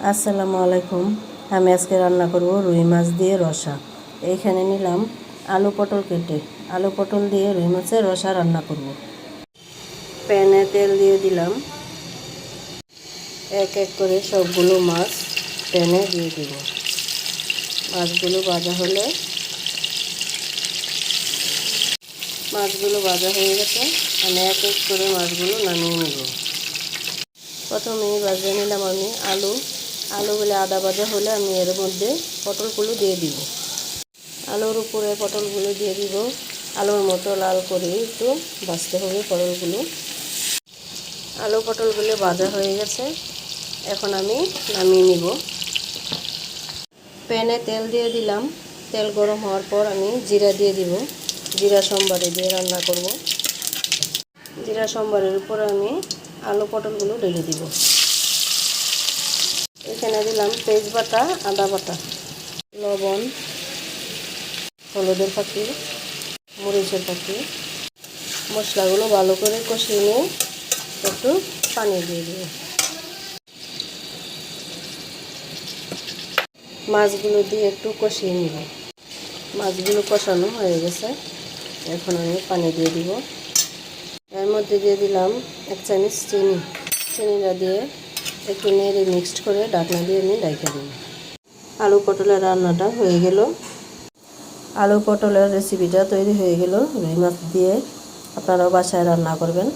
আসসালামু আলাইকুম। আমি আজকে রান্না করব রুই মাছ দিয়ে রসা। এইখানে নিলাম আলু পটল কেটে, আলু পটল দিয়ে রুই মাছের রসা রান্না করব। প্যানে তেল দিয়ে দিলাম, এক এক করে সবগুলো মাছ প্যানে দিয়ে দিব। মাছগুলো ভাজা হয়ে গেছে, আমি এক এক করে মাছগুলো নামিয়ে নেব। প্রথমেই ভাজে নিলাম আমি আলুগুলো আদা ভাজা হলে আমি এর মধ্যে পটলগুলো দিয়ে দিব। আলুর উপরে পটলগুলো দিয়ে দিব। আলুর মতো লাল করে একটু ভাজতে হবে পটলগুলো। আলু পটলগুলো ভাজা হয়ে গেছে, এখন আমি নামিয়ে নিব। প্যানে তেল দিয়ে দিলাম, তেল গরম হওয়ার পর আমি জিরা দিয়ে দিব। জিরা সম্বারে দিয়ে রান্না করব। জিরা সম্বারের উপর আমি আলু পটলগুলো ঢেলে দিব। এখানে দিলাম তেজপাতা, আদা বাটা, লবণ, হলুদের ফাঁকি, মরিচের ফাঁকি। মশলাগুলো ভালো করে কষিয়ে নিয়ে একটু পানি দিয়ে দিব। মাছগুলো দিয়ে একটু কষিয়ে নিব। মাছগুলো কষানো হয়ে গেছে, এখন আমি পানি দিয়ে দিব। এর মধ্যে দিয়ে দিলাম 1 চামচ চিনিটা দিয়ে একটু নেড়ে মিক্সড করে ঢাকনা দিয়ে আমি রেখে দিব। আলু পটলের রান্নাটা হয়ে গেল। আলু পটলের রেসিপিটা তৈরি হয়ে গেল রুই মাছ দিয়ে। আপনারাও বাসায় রান্না করবেন।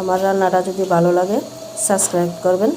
আমার রান্নাটা যদি ভালো লাগে সাবস্ক্রাইব করবেন।